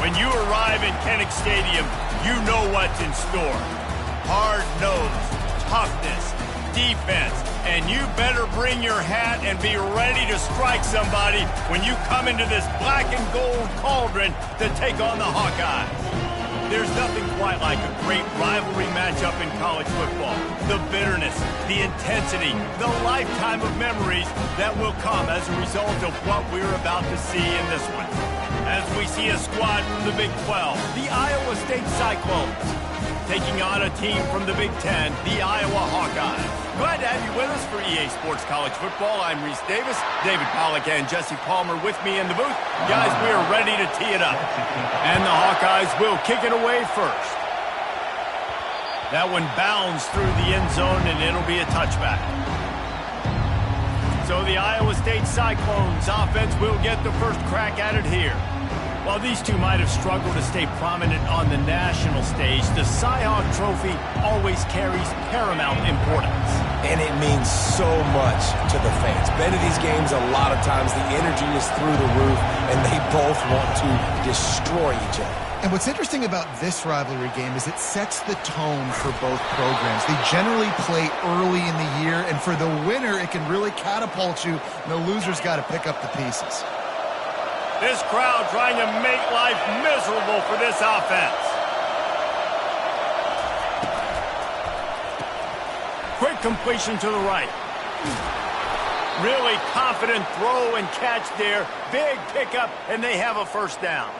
When you arrive in Kinnick Stadium, you know what's in store. Hard-nosed, toughness, defense, and you better bring your hat and be ready to strike somebody when you come into this black and gold cauldron to take on the Hawkeyes. There's nothing quite like a great rivalry matchup in college football. The bitterness, the intensity, the lifetime of memories that will come as a result of what we're about to see in this one. As we see a squad from the Big 12, the Iowa State Cyclones, taking on a team from the Big 10, the Iowa Hawkeyes. Glad to have you with us for EA Sports College Football. I'm Reese Davis, David Pollack and Jesse Palmer with me in the booth. Guys, we are ready to tee it up. And the Hawkeyes will kick it away first. That one bounds through the end zone, and it'll be a touchback. So the Iowa State Cyclones offense will get the first crack at it here. While these two might have struggled to stay prominent on the national stage, the Cy-Hawk Trophy always carries paramount importance. And it means so much to the fans. Been to these games a lot of times, the energy is through the roof, and they both want to destroy each other. And what's interesting about this rivalry game is it sets the tone for both programs. They generally play early in the year, and for the winner, it can really catapult you, and the loser's got to pick up the pieces. This crowd trying to make life miserable for this offense. Quick completion to the right. Really confident throw and catch there. Big pickup, and they have a first down.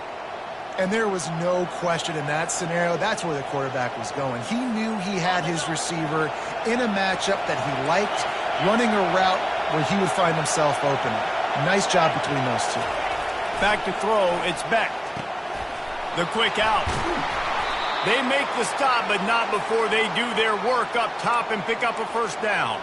And there was no question in that scenario. That's where the quarterback was going. He knew he had his receiver in a matchup that he liked, running a route where he would find himself open. Nice job between those two. Back to throw, it's Beck. The quick out. They make the stop, but not before they do their work up top and pick up a first down.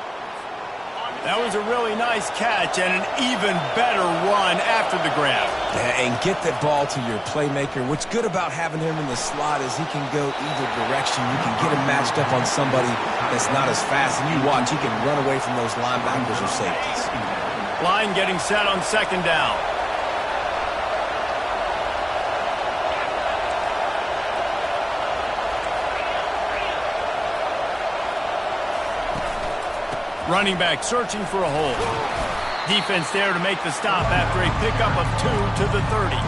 That was a really nice catch and an even better run after the grab. Yeah, and get that ball to your playmaker. What's good about having him in the slot is he can go either direction. You can get him matched up on somebody that's not as fast, and you watch, he can run away from those linebackers or safeties. Line getting set on second down. Running back searching for a hole. Defense there to make the stop after a pickup of 2 to the 30.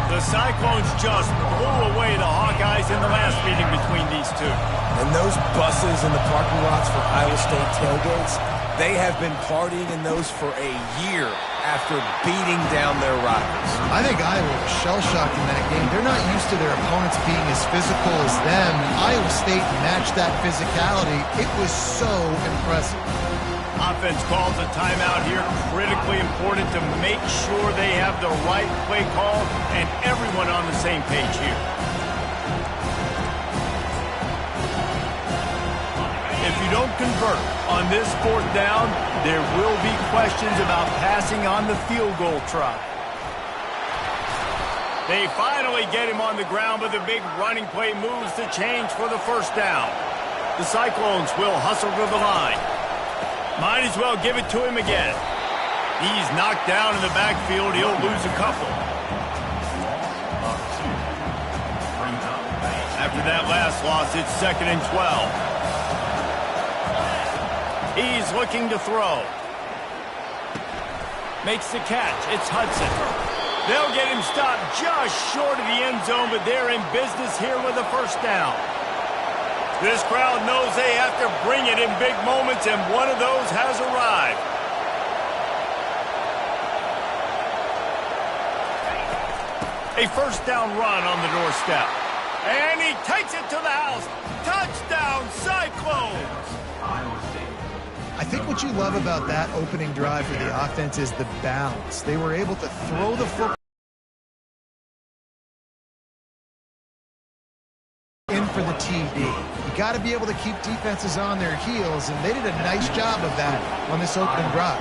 The Cyclones just blew away the Hawkeyes in the last meeting between these two. And those buses in the parking lots for Iowa State tailgates, they have been partying in those for a year after beating down their rivals. I think Iowa was shell-shocked in that game. They're not used to their opponents being as physical as them. Iowa State matched that physicality. It was so impressive. Offense calls a timeout here. Critically important to make sure they have the right play call and everyone on the same page here. If you don't convert on this fourth down, there will be questions about passing on the field goal try. They finally get him on the ground, but the big running play moves the change for the first down. The Cyclones will hustle to the line. Might as well give it to him again. He's knocked down in the backfield. He'll lose a couple. After that last loss, it's 2nd and 12. He's looking to throw. Makes the catch. It's Hudson. They'll get him stopped just short of the end zone, but they're in business here with a first down. This crowd knows they have to bring it in big moments, and one of those has arrived. A first down run on the doorstep. And he takes it to the house. Touchdown, Cyclones! I think what you love about that opening drive for the offense is the balance. They were able to throw the football in for the TD. You got to be able to keep defenses on their heels, and they did a nice job of that on this opening drive.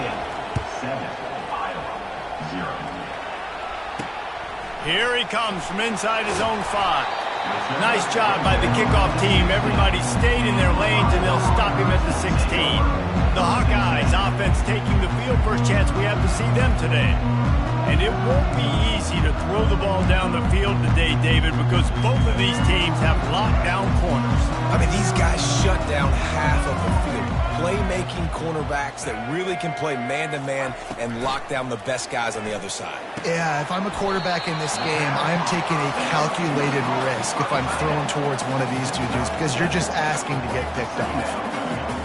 Here he comes from inside his own 5. Nice job by the kickoff team. Everybody stayed in their lanes, and they'll stop him at the 16. The Hawkeyes offense taking the field. First chance we have to see them today. And it won't be easy to throw the ball down the field today, David, because both of these teams have lockdown corners. I mean, these guys shut down half of the field. Playmaking cornerbacks that really can play man-to-man and lock down the best guys on the other side. Yeah, if I'm a quarterback in this game, I'm taking a calculated risk if I'm throwing towards one of these two dudes because you're just asking to get picked up.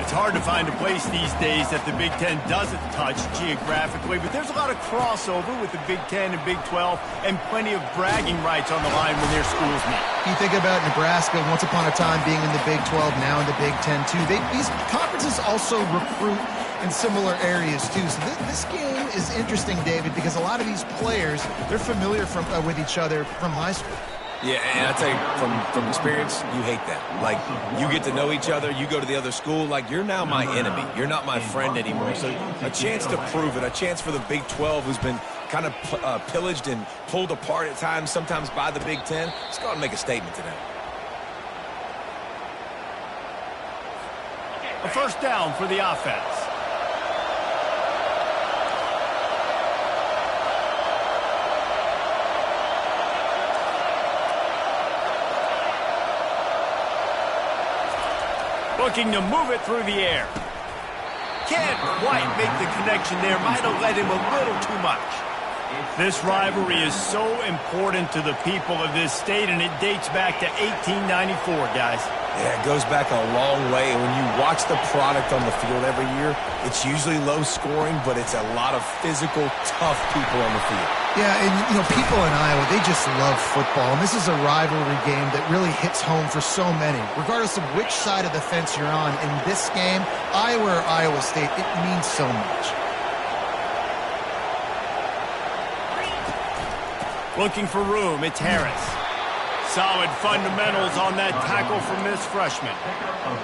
It's hard to find a place these days that the Big Ten doesn't touch geographically, but there's a lot of crossover with the Big Ten and Big 12 and plenty of bragging rights on the line when their schools meet. You think about Nebraska once upon a time being in the Big 12, now in the Big 10 too. These conferences also recruit in similar areas too. So this game is interesting, David, because a lot of these players, they're familiar with each other from high school. Yeah, and I tell you, from experience, you hate that. Like, you get to know each other, you go to the other school, like, you're now my enemy. You're not my friend anymore. So a chance to prove it, a chance for the Big 12, who's been kind of pillaged and pulled apart at times, sometimes by the Big 10. Let's go out and make a statement today. A first down for the offense. Looking to move it through the air. Can't quite make the connection there. Might have led him a little too much. This rivalry is so important to the people of this state, and it dates back to 1894, guys. Yeah, it goes back a long way. And when you watch the product on the field every year, it's usually low scoring, but it's a lot of physical, tough people on the field. Yeah, and, people in Iowa, they just love football. And this is a rivalry game that really hits home for so many. Regardless of which side of the fence you're on, in this game, Iowa or Iowa State, it means so much. Looking for room, it's Harris. Solid fundamentals on that tackle from this freshman.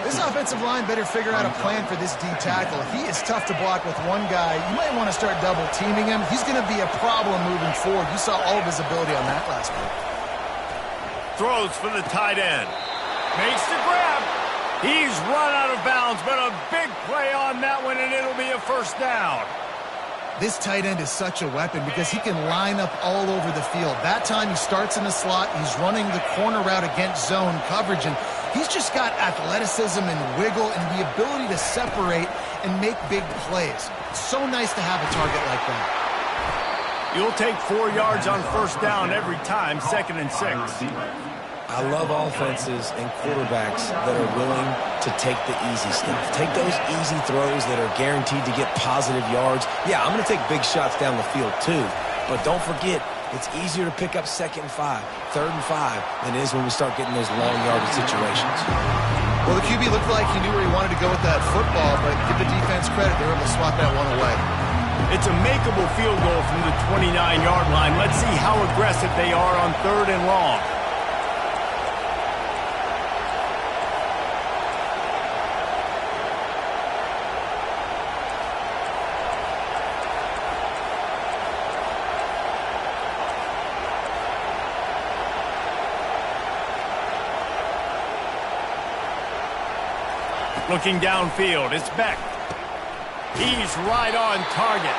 This offensive line better figure out a plan for this D tackle. He is tough to block with one guy. You might want to start double teaming him. He's going to be a problem moving forward. You saw all of his ability on that last one. Throws for the tight end. Makes the grab. He's run out of bounds, but a big play on that one, and it'll be a first down. This tight end is such a weapon because he can line up all over the field. That time he starts in the slot. He's running the corner route against zone coverage, and he's just got athleticism and wiggle and the ability to separate and make big plays. It's so nice to have a target like that. You'll take 4 yards on first down every time, 2nd and 6. I love offenses and quarterbacks that are willing to take the easy stuff. Take those easy throws that are guaranteed to get positive yards. Yeah, I'm going to take big shots down the field too. But don't forget, it's easier to pick up 2nd and 5, 3rd and 5 than it is when we start getting those long yardage situations. Well, the QB looked like he knew where he wanted to go with that football, but give the defense credit. They were able to swat that one away. It's a makeable field goal from the 29-yard line. Let's see how aggressive they are on 3rd and long. Looking downfield, it's Beck. He's right on target.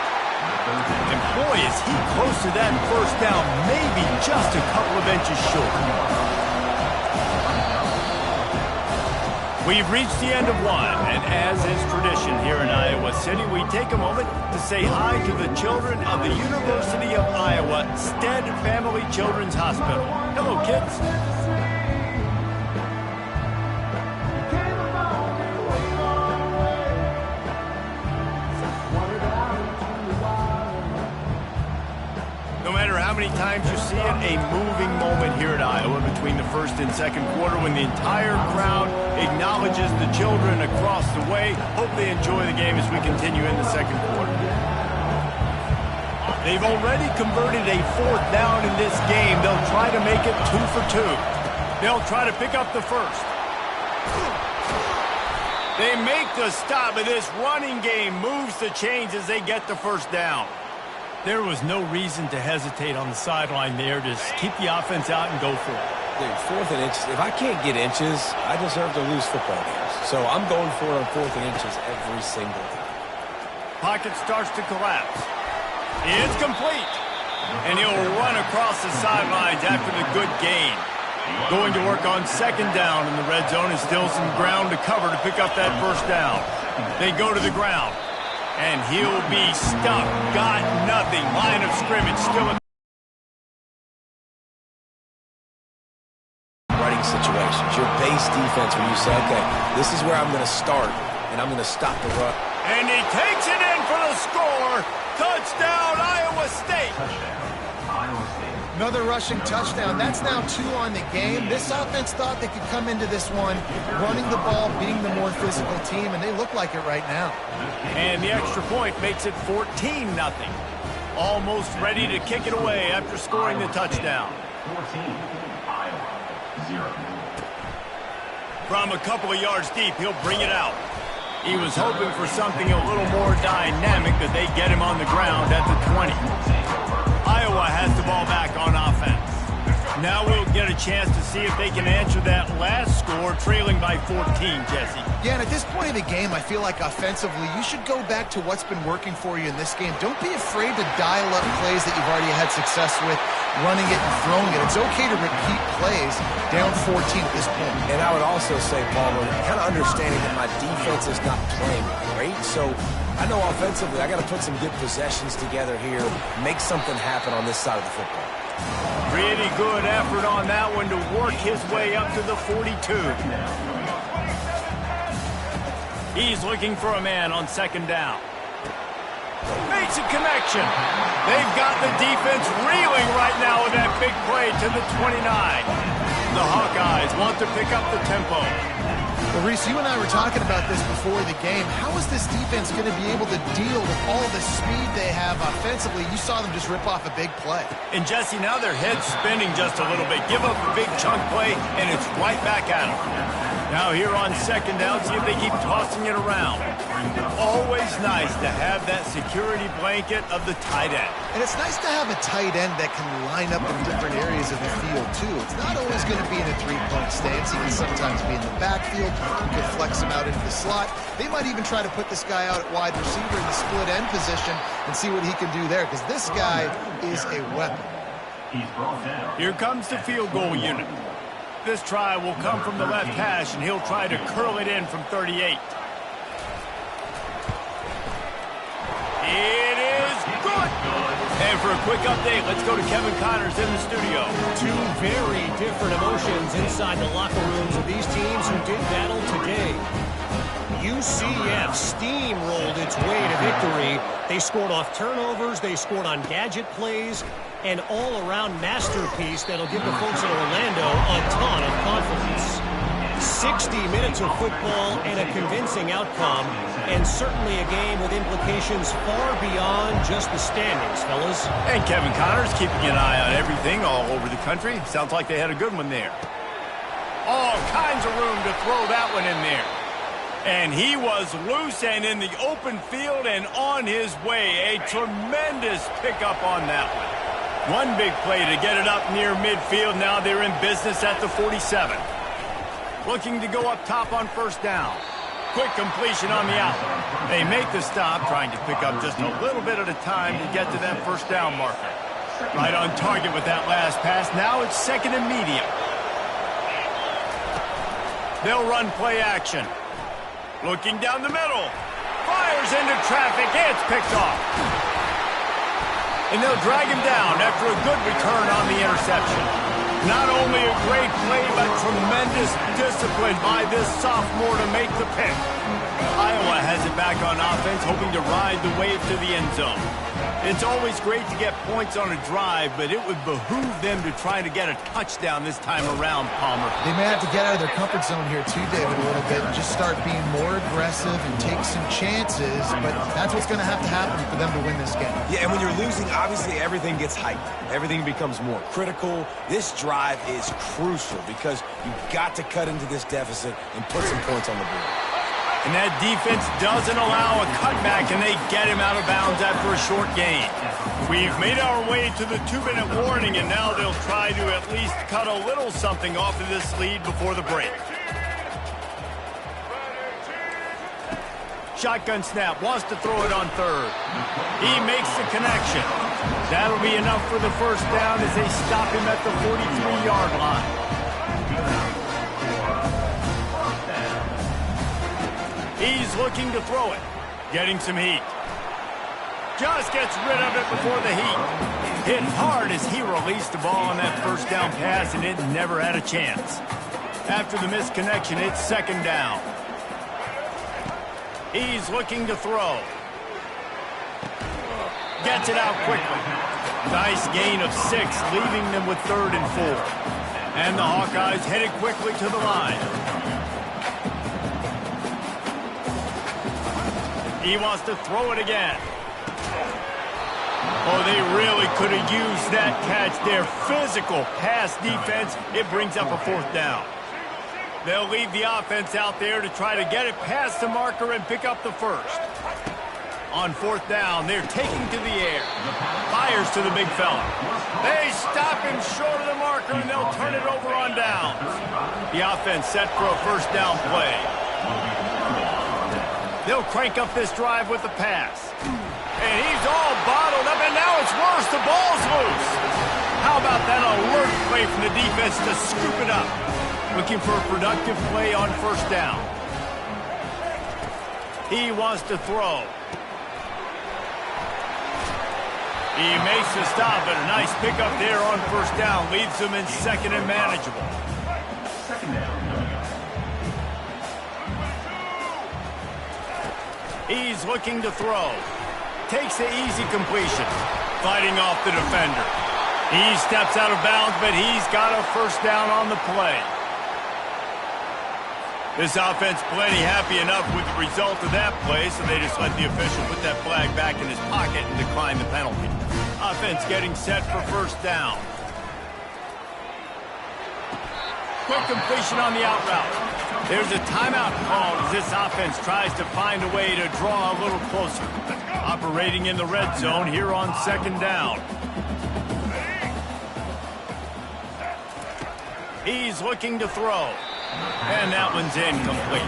And boy, is he close to that first down, maybe just a couple of inches short. We've reached the end of one, and as is tradition here in Iowa City, we take a moment to say hi to the children of the University of Iowa Stead Family Children's Hospital. Hello, kids. How many times you see it, a moving moment here at Iowa between the 1st and 2nd quarter when the entire crowd acknowledges the children across the way. Hope they enjoy the game as we continue in the 2nd quarter. They've already converted a 4th down in this game. They'll try to make it 2 for 2. They'll try to pick up the first. They make the stop, but this running game moves the chains as they get the first down. There was no reason to hesitate on the sideline there. Just keep the offense out and go for it. Dude, 4th and inches. If I can't get inches, I deserve to lose football games. So I'm going for it on 4th and inches every single time. Pocket starts to collapse. It's complete. And he'll run across the sidelines after the good gain. Going to work on 2nd down in the red zone, and still some ground to cover to pick up that 1st down. They go to the ground. And he'll be stuck. Got nothing. Line of scrimmage still at running situations. Your base defense when you say, okay, this is where I'm going to start, and I'm going to stop the run. And he takes it in for the score. Touchdown, Iowa State. Another rushing touchdown. That's now 2 on the game. This offense thought they could come into this one running the ball, being the more physical team, and they look like it right now. And the extra point makes it 14-0. Almost ready to kick it away after scoring the touchdown. 14, Iowa, 0. From a couple of yards deep, he'll bring it out. He was hoping for something a little more dynamic, but they get him on the ground at the 20. Iowa has the ball back on offense. Now we'll get a chance to see if they can answer that last score, trailing by 14, Jesse. Yeah, and at this point of the game, I feel like offensively, you should go back to what's been working for you in this game. Don't be afraid to dial up plays that you've already had success with, running it and throwing it. It's okay to repeat plays down 14 at this point. And I would also say, Palmer, kind of understanding that my defense is not playing great, so I know offensively I got to put some good possessions together here, make something happen on this side of the football. Pretty good effort on that one to work his way up to the 42. He's looking for a man on 2nd down. Makes a connection. They've got the defense reeling right now with that big play to the 29. The Hawkeyes want to pick up the tempo. Well, Reese, you and I were talking about this before the game. How is this defense going to be able to deal with all the speed they have offensively? You saw them just rip off a big play. And Jesse, now their head's spinning just a little bit. Give up a big chunk play, and it's right back at them. Now here on 2nd down, see if they keep tossing it around. Always nice to have that security blanket of the tight end. And it's nice to have a tight end that can line up in different areas of the field, too. It's not always going to be in a 3-point stance. He can sometimes be in the backfield. You can flex him out into the slot. They might even try to put this guy out at wide receiver in the split end position and see what he can do there, because this guy is a weapon. Here comes the field goal unit. This try will come from the left hash, and he'll try to curl it in from 38. It is good! And for a quick update, let's go to Kevin Connors in the studio. 2 very different emotions inside the locker rooms of these teams who did battle today. UCF steamrolled its way to victory. They scored off turnovers, they scored on gadget plays, an all-around masterpiece that'll give the folks in Orlando a ton of confidence. 60 minutes of football and a convincing outcome, and certainly a game with implications far beyond just the standings, fellas. And Kevin Connors keeping an eye on everything all over the country. Sounds like they had a good one there. All kinds of room to throw that one in there. And he was loose and in the open field and on his way. A tremendous pickup on that one. One big play to get it up near midfield. Now they're in business at the 47. Looking to go up top on 1st down. Quick completion on the out. They make the stop, trying to pick up just a little bit at a time to get to that 1st down marker. Right on target with that last pass. Now it's 2nd and medium. They'll run play action. Looking down the middle. Fires into traffic. It's picked off. And they'll drag him down after a good return on the interception. Not only a great play, but tremendous discipline by this sophomore to make the pick. Iowa has it back on offense, hoping to ride the wave to the end zone. It's always great to get points on a drive, but it would behoove them to try to get a touchdown this time around, Palmer. They may have to get out of their comfort zone here too, David, a little bit, and just start being more aggressive and take some chances, but that's what's going to have to happen for them to win this game. Yeah, and when you're losing, obviously everything gets hyped. Everything becomes more critical. This drive is crucial because you've got to cut into this deficit and put some points on the board. And that defense doesn't allow a cutback, and they get him out of bounds after a short gain. We've made our way to the 2-minute warning, and now they'll try to at least cut a little something off of this lead before the break. Shotgun snap, wants to throw it on third. He makes the connection. That'll be enough for the first down as they stop him at the 43-yard line. He's looking to throw it, getting some heat. Just gets rid of it before the heat. Hit hard as he released the ball on that first down pass, and it never had a chance. After the misconnection, it's second down. He's looking to throw. Gets it out quickly. Nice gain of 6, leaving them with 3rd and 4. And the Hawkeyes headed quickly to the line. He wants to throw it again. Oh, they really could have used that catch there. Physical pass defense. It brings up a 4th down. They'll leave the offense out there to try to get it past the marker and pick up the first. On 4th down, they're taking to the air. Fires to the big fella. They stop him short of the marker, and they'll turn it over on downs. The offense set for a first down play. They'll crank up this drive with the pass. And he's all bottled up, and now it's worse. The ball's loose. How about that alert play from the defense to scoop it up? Looking for a productive play on first down. He wants to throw. He makes the stop, but a nice pickup there on first down. Leaves them in second and manageable. He's looking to throw. Takes the easy completion. Fighting off the defender. He steps out of bounds, but he's got a first down on the play. This offense plenty happy enough with the result of that play, so they just let the official put that flag back in his pocket and decline the penalty. Offense getting set for first down. Quick completion on the out route. There's a timeout called as this offense tries to find a way to draw a little closer. Operating in the red zone here on second down. He's looking to throw. And that one's incomplete.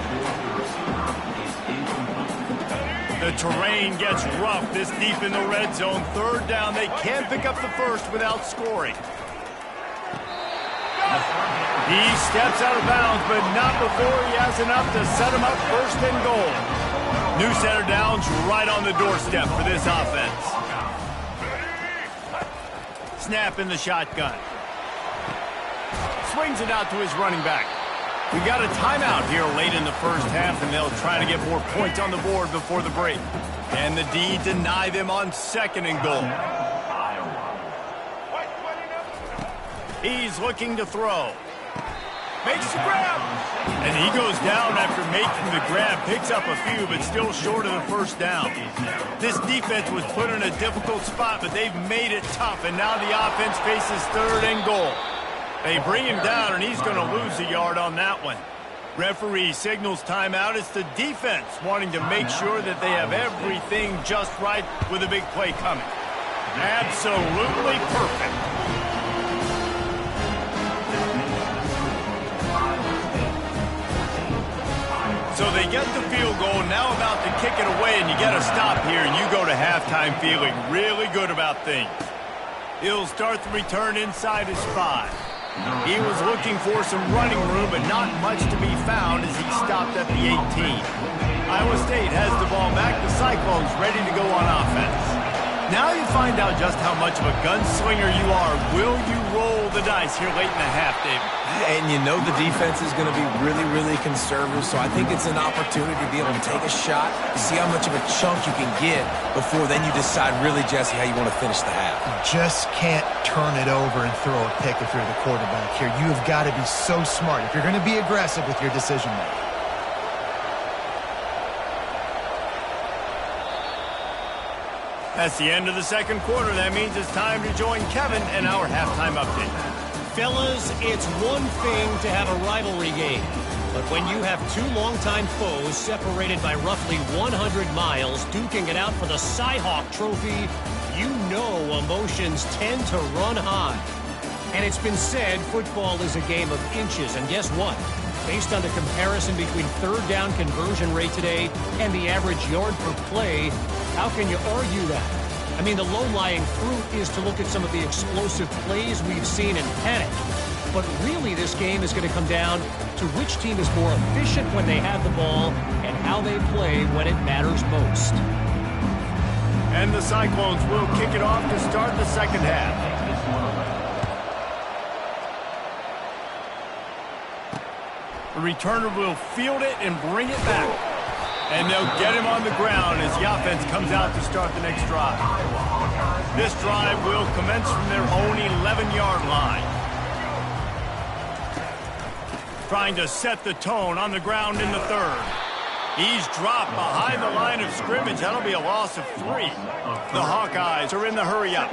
The terrain gets rough this deep in the red zone. Third down, they can't pick up the first without scoring. He steps out of bounds, but not before he has enough to set him up first and goal. New set of downs right on the doorstep for this offense. Snap in the shotgun. Swings it out to his running back. We got a timeout here late in the first half, and they'll try to get more points on the board before the break. And the D deny them on second and goal. He's looking to throw. Makes the grab. And he goes down after making the grab. Picks up a few, but still short of the first down. This defense was put in a difficult spot, but they've made it tough. And now the offense faces third and goal. They bring him down, and he's going to lose a yard on that one. Referee signals timeout. It's the defense wanting to make sure that they have everything just right with a big play coming. Absolutely perfect. So they get the field goal, now about to kick it away, and you get a stop here, and you go to halftime feeling really good about things. He'll start the return inside his 5. He was looking for some running room, but not much to be found as he stopped at the 18. Iowa State has the ball back. The Cyclones ready to go on offense. Now you find out just how much of a gunslinger you are. Will you roll the dice here late in the half, David? And you know the defense is going to be really, really conservative, so I think it's an opportunity to be able to take a shot, see how much of a chunk you can get before then you decide really, Jesse, how you want to finish the half. Just can't turn it over and throw a pick if you're the quarterback here. You have got to be so smart if you're going to be aggressive with your decision making. That's the end of the second quarter. That means it's time to join Kevin and our halftime update. Fellas, it's one thing to have a rivalry game, but when you have two longtime foes separated by roughly 100 miles duking it out for the Cy-Hawk Trophy, you know emotions tend to run high. And it's been said football is a game of inches, and guess what? Based on the comparison between third down conversion rate today and the average yard per play, how can you argue that? I mean, the low-lying fruit is to look at some of the explosive plays we've seen in panic. But really, this game is going to come down to which team is more efficient when they have the ball and how they play when it matters most. And the Cyclones will kick it off to start the second half. The returner will field it and bring it back. And they'll get him on the ground as the offense comes out to start the next drive. This drive will commence from their own 11-yard line. Trying to set the tone on the ground in the third. He's dropped behind the line of scrimmage. That'll be a loss of 3. The Hawkeyes are in the hurry-up.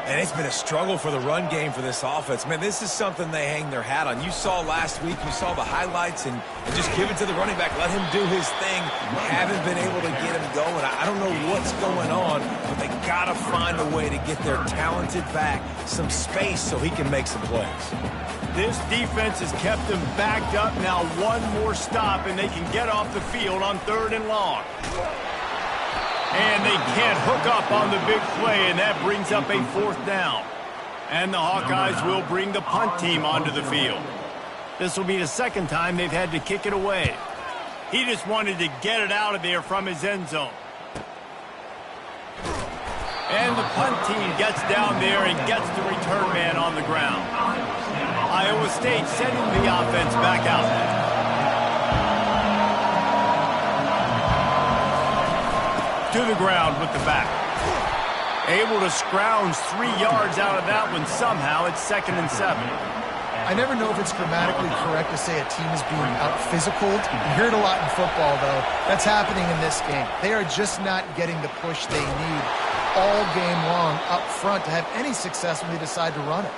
And it's been a struggle for the run game for this offense. Man, this is something they hang their hat on. You saw last week, you saw the highlights, and just give it to the running back. Let him do his thing. Haven't been able to get him going. I don't know what's going on, but they got to find a way to get their talented back some space so he can make some plays. This defense has kept them backed up. Now one more stop, and they can get off the field on 3rd and long. And they can't hook up on the big play, and that brings up a 4th down. And the Hawkeyes will bring the punt team onto the field. This will be the second time they've had to kick it away. He just wanted to get it out of there from his end zone. And the punt team gets down there and gets the return man on the ground. Iowa State sending the offense back out. To the ground with the back. Able to scrounge 3 yards out of that one somehow. It's 2nd and 7. I never know if it's grammatically correct to say a team is being out-physicaled. You hear it a lot in football, though. That's happening in this game. They are just not getting the push they need all game long up front to have any success when they decide to run it.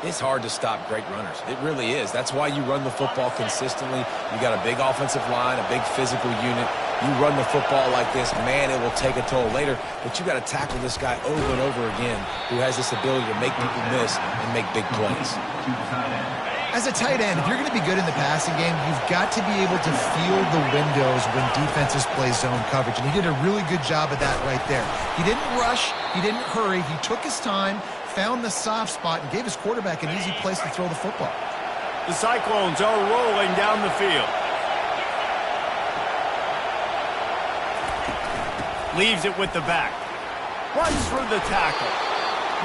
It's hard to stop great runners. It really is. That's why you run the football consistently. You got a big offensive line, a big physical unit. You run the football like this, man, it will take a toll later. But you got to tackle this guy over and over again who has this ability to make people miss and make big plays. As a tight end, if you're going to be good in the passing game, you've got to be able to feel the windows when defenses play zone coverage. And he did a really good job of that right there. He didn't rush. He didn't hurry. He took his time, found the soft spot, and gave his quarterback an easy place to throw the football. The Cyclones are rolling down the field. Leaves it with the back. Runs through the tackle.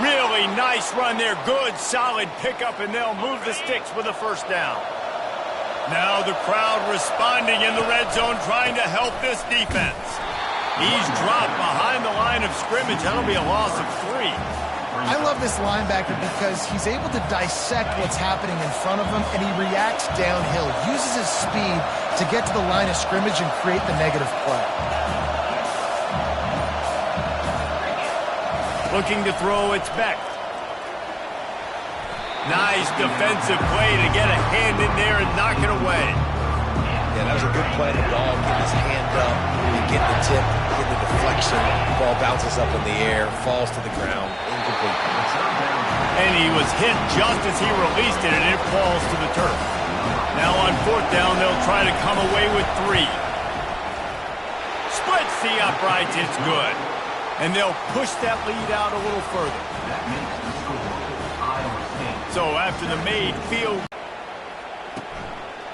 Really nice run there. Good, solid pickup, and they'll move the sticks with a 1st down. Now the crowd responding in the red zone, trying to help this defense. He's dropped behind the line of scrimmage. That'll be a loss of 3. I love this linebacker because he's able to dissect what's happening in front of him, and he reacts downhill, uses his speed to get to the line of scrimmage and create the negative play. Looking to throw, it's Beck. Nice defensive play to get a hand in there and knock it away. Yeah, that was a good play of the ball. Get his hand up, get the tip, get the deflection. The ball bounces up in the air, falls to the ground, incomplete. And he was hit just as he released it, and it falls to the turf. Now on 4th down, they'll try to come away with 3. Splits the uprights, it's good. And they'll push that lead out a little further. So after the made field,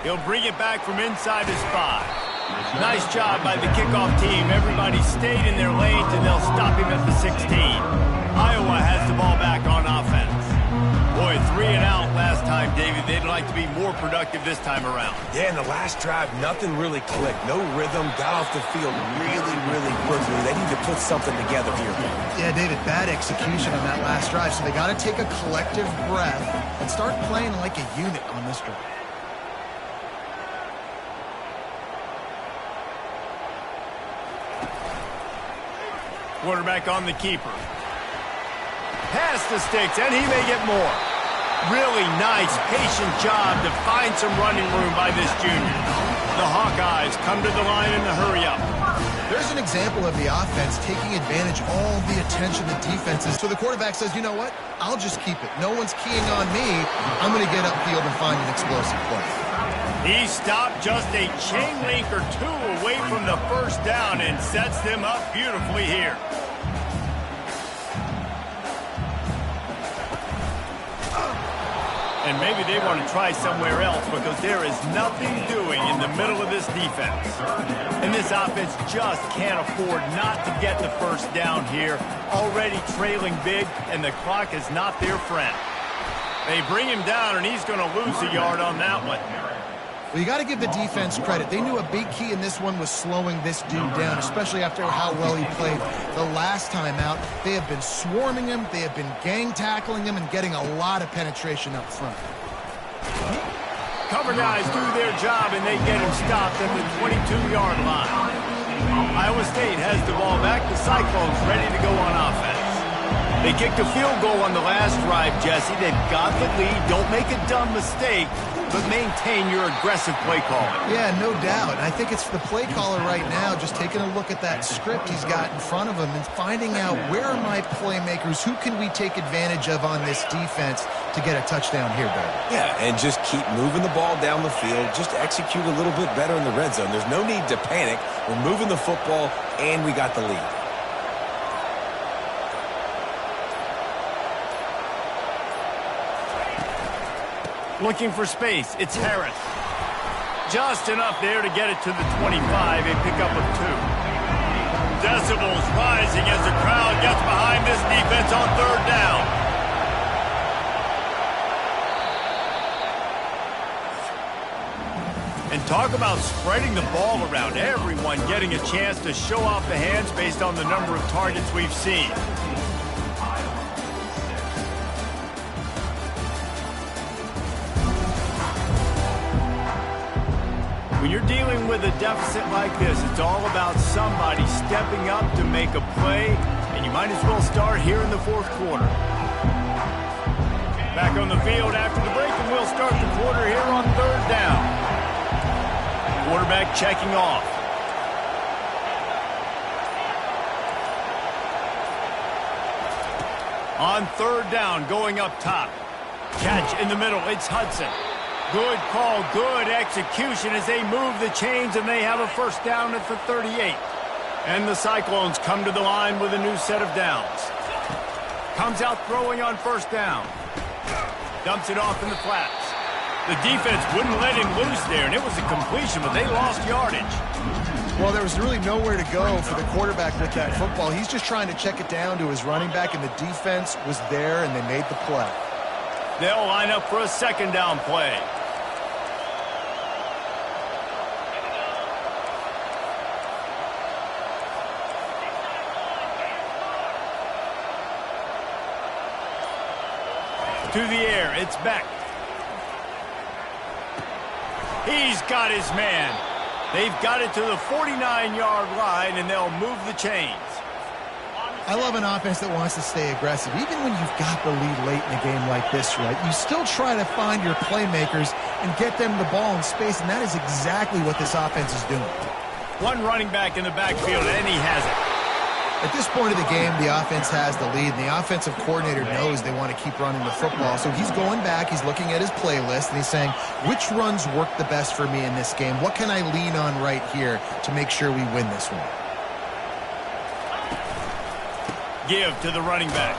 he'll bring it back from inside his 5. Nice job by the kickoff team. Everybody stayed in their lanes, and they'll stop him at the 16. Iowa has the ball back on offense. Boy, 3 and out last time, David. They'd like to be more productive this time around. Yeah, in the last drive, nothing really clicked. No rhythm, got off the field really, really quickly. They need to put something together here. Yeah, David, bad execution on that last drive, so they got to take a collective breath and start playing like a unit on this drive. Quarterback on the keeper. Pass the sticks, and he may get more. Really nice, patient job to find some running room by this junior. The Hawkeyes come to the line in the hurry-up. There's an example of the offense taking advantage of all the attention the defense is. So the quarterback says, you know what? I'll just keep it. No one's keying on me. I'm going to get upfield and find an explosive play. He stopped just a chain link or two away from the first down and sets them up beautifully here. And maybe they want to try somewhere else because there is nothing doing in the middle of this defense. And this offense just can't afford not to get the first down here. Already trailing big, and the clock is not their friend. They bring him down, and he's going to lose a yard on that one. Well, you got to give the defense credit. They knew a big key in this one was slowing this dude down, especially after how well he played the last time out. They have been swarming him, they have been gang tackling him, and getting a lot of penetration up front. Cover guys do their job, and they get him stopped at the 22-yard line. Iowa State has the ball back. The Cyclones ready to go on offense. They kicked a field goal on the last drive, Jesse. They've got the lead. Don't make a dumb mistake, but maintain your aggressive play calling. Yeah, no doubt. I think it's the play caller right now just taking a look at that script he's got in front of him and finding out where are my playmakers, who can we take advantage of on this defense to get a touchdown here, Barry. Yeah, and just keep moving the ball down the field. Just execute a little bit better in the red zone. There's no need to panic. We're moving the football, and we got the lead. Looking for space. It's Harris. Just enough there to get it to the 25, a pickup of 2. Decibels rising as the crowd gets behind this defense on third down. And talk about spreading the ball around. Everyone getting a chance to show off the hands based on the number of targets we've seen. When you're dealing with a deficit like this, it's all about somebody stepping up to make a play, and you might as well start here in the fourth quarter. Back on the field after the break, and we'll start the quarter here on third down. Quarterback checking off. On third down, going up top. Catch in the middle, it's Hudson. Good call, good execution as they move the chains, and they have a first down at the 38. And the Cyclones come to the line with a new set of downs. Comes out throwing on first down. Dumps it off in the flats. The defense wouldn't let him loose there, and it was a completion, but they lost yardage. Well, there was really nowhere to go for the quarterback with that football. He's just trying to check it down to his running back, and the defense was there, and they made the play. They'll line up for a second down play. To the air, it's Beck. He's got his man. They've got it to the 49-yard line, and they'll move the chains. I love an offense that wants to stay aggressive. Even when you've got the lead late in a game like this, right, you still try to find your playmakers and get them the ball in space, and that is exactly what this offense is doing. One running back in the backfield, and he has it. At this point of the game, the offense has the lead, and the offensive coordinator knows they want to keep running the football. So he's going back, he's looking at his playlist, and he's saying, which runs work the best for me in this game? What can I lean on right here to make sure we win this one? Give to the running back.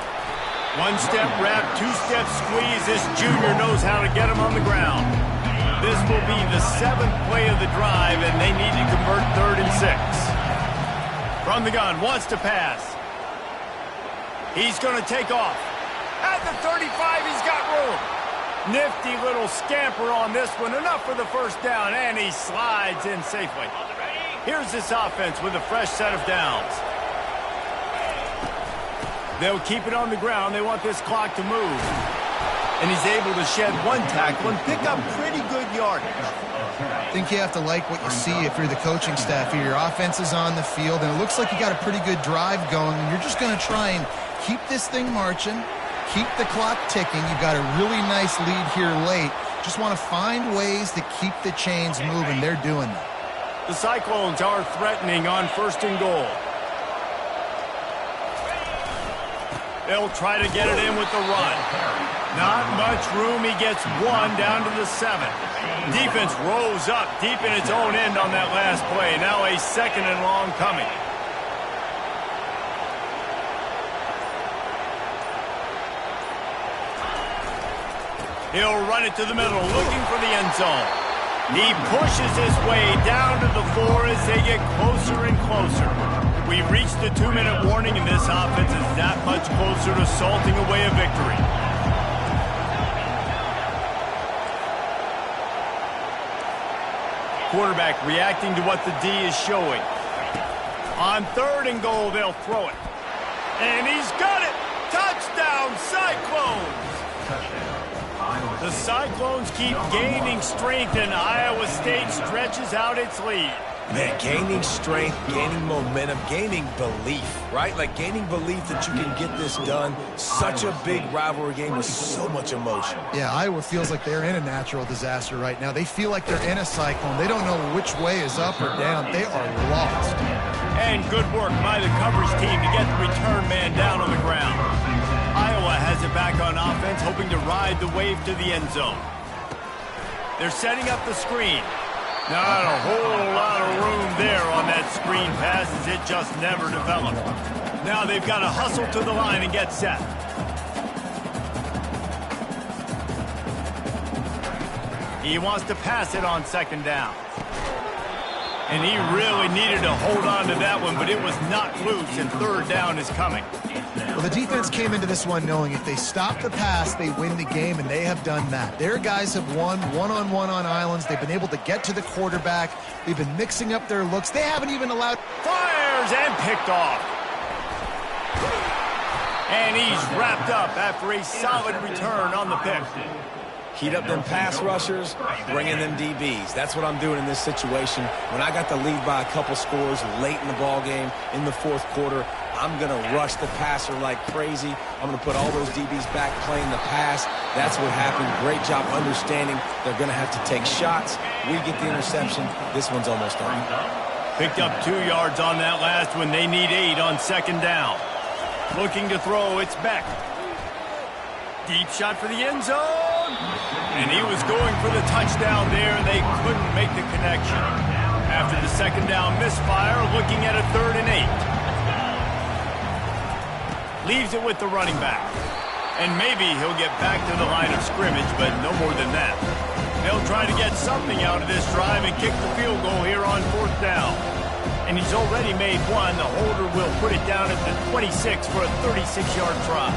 One-step wrap, two-step squeeze. This junior knows how to get him on the ground. This will be the 7th play of the drive, and they need to convert 3rd and 6. From the gun, wants to pass. He's going to take off. At the 35, he's got room. Nifty little scamper on this one. Enough for the first down, and he slides in safely. Here's this offense with a fresh set of downs. They'll keep it on the ground. They want this clock to move. And he's able to shed one tackle and pick up pretty good yardage. I think you have to like what you see if you're the coaching staff here. Your offense is on the field, and it looks like you got a pretty good drive going, and you're just going to try and keep this thing marching, keep the clock ticking. You've got a really nice lead here late. Just want to find ways to keep the chains moving. They're doing that. The Cyclones are threatening on 1st and goal. They'll try to get it in with the run. Not much room. He gets one down to the 7. Defense rose up deep in its own end on that last play. Now a 2nd and long coming. He'll run it to the middle, looking for the end zone. He pushes his way down to the 4 as they get closer and closer. We've reached the 2-minute warning, and this offense is that much closer to salting away a victory. Quarterback reacting to what the D is showing. On 3rd and goal, they'll throw it. And he's got it! Touchdown, Cyclones! The Cyclones keep gaining strength, and Iowa State stretches out its lead. Man, gaining strength, gaining momentum, gaining belief, right? Like gaining belief that you can get this done. Such a big rivalry game with so much emotion. Yeah, Iowa feels like they're in a natural disaster right now. They feel like they're in a cyclone. They don't know which way is up or down. They are lost. And good work by the coverage team to get the return man down on the ground. Iowa has it back on offense, hoping to ride the wave to the end zone. They're setting up the screen. Not a whole lot of room there on that screen pass as it just never developed. Now they've got to hustle to the line and get set. He wants to pass it on 2nd down. And he really needed to hold on to that one, but it was not loose, and 3rd down is coming. Well, the defense came into this one knowing if they stop the pass, they win the game, and they have done that. Their guys have won one-on-one on islands. They've been able to get to the quarterback. They've been mixing up their looks. They haven't even allowed... Fires and picked off. And he's wrapped up after a solid return on the pick. Heat up them pass rushers, bring in them DBs. That's what I'm doing in this situation. When I got the lead by a couple scores late in the ball game in the 4th quarter, I'm going to rush the passer like crazy. I'm going to put all those DBs back playing the pass. That's what happened. Great job understanding they're going to have to take shots. We get the interception. This one's almost done. Picked up 2 yards on that last one. They need 8 on 2nd down. Looking to throw, it's Beck. Deep shot for the end zone. And he was going for the touchdown there, and they couldn't make the connection. After the 2nd down misfire, looking at a 3rd and 8. Leaves it with the running back. And maybe he'll get back to the line of scrimmage, but no more than that. They'll try to get something out of this drive and kick the field goal here on 4th down. And he's already made one. The holder will put it down at the 26 for a 36-yard try.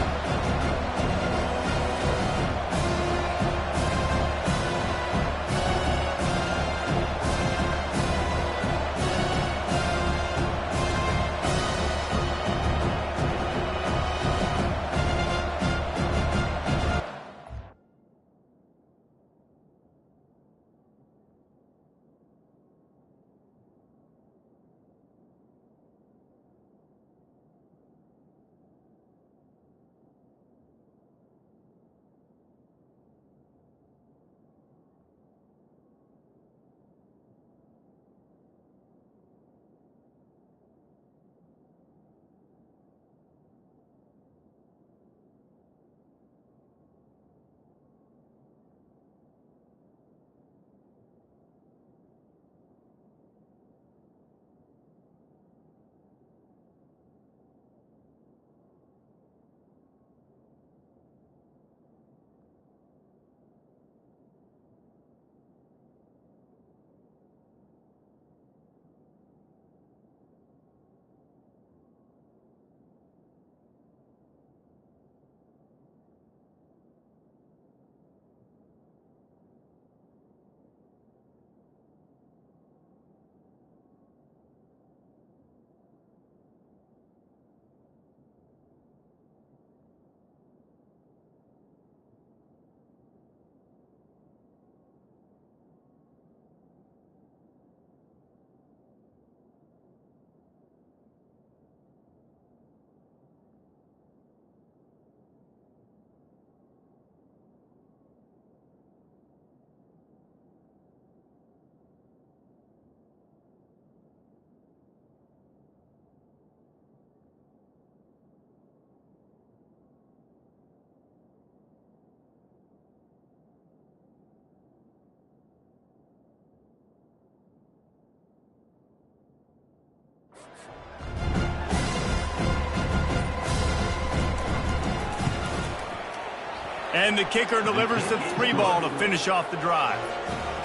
And the kicker delivers the 3-ball to finish off the drive.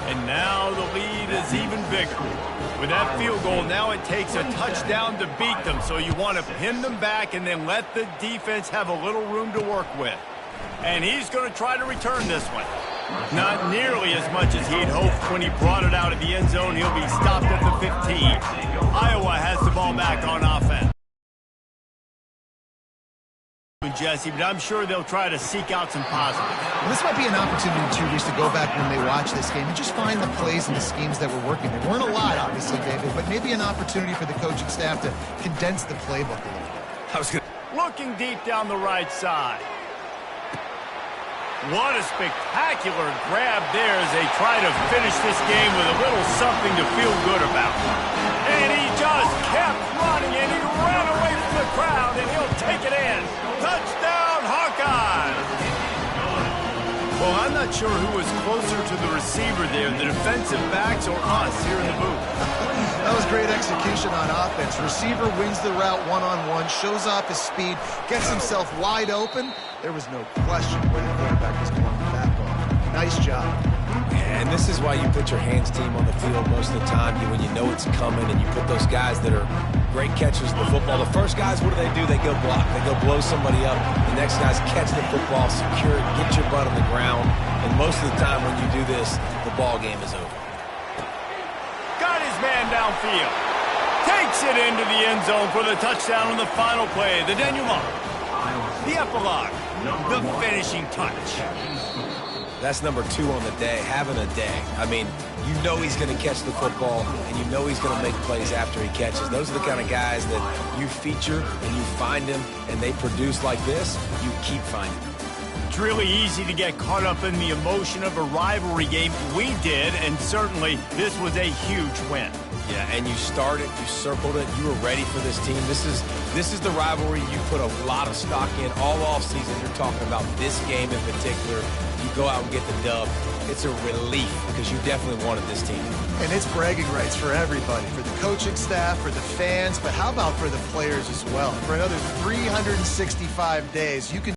And now the lead is even bigger. With that field goal, now it takes a touchdown to beat them. So you want to pin them back and then let the defense have a little room to work with. And he's going to try to return this one. Not nearly as much as he'd hoped when he brought it out of the end zone. He'll be stopped at the 15. Iowa has the ball back on offense. Jesse, but I'm sure they'll try to seek out some positives. Well, this might be an opportunity, too, Reese, to go back when they watch this game and just find the plays and the schemes that were working. There weren't a lot, obviously, David, but maybe an opportunity for the coaching staff to condense the playbook a little bit. Looking deep down the right side. What a spectacular grab there as they try to finish this game with a little something to feel good about. And he just kept running, and he ran away from the crowd, and he'll take it in. Touchdown, Hawkeyes! Well, I'm not sure who was closer to the receiver there, the defensive backs or us here in the booth. That was great execution on offense. Receiver wins the route one-on-one, shows off his speed, gets himself wide open. There was no question where the quarterback was going with that ball. Nice job. And this is why you put your hands team on the field most of the time, when you know it's coming, and you put those guys that are great catchers of the football. The first guys, what do? They go block. They go blow somebody up. The next guys catch the football, secure it, get your butt on the ground. And most of the time when you do this, the ball game is over. Got his man downfield. Takes it into the end zone for the touchdown on the final play. The denouement. The epilogue. The finishing touch. That's number 2 on the day, having a day. I mean, you know he's going to catch the football, and you know he's going to make plays after he catches. Those are the kind of guys that you feature, and you find them, and they produce like this, you keep finding them. It's really easy to get caught up in the emotion of a rivalry game. We did, and certainly this was a huge win. Yeah, and you started, you circled it, you were ready for this team. This is the rivalry you put a lot of stock in all offseason. You're talking about this game in particular. You go out and get the dub. It's a relief because you definitely wanted this team. And it's bragging rights for everybody, for the coaching staff, for the fans, but how about for the players as well? For another 365 days, you can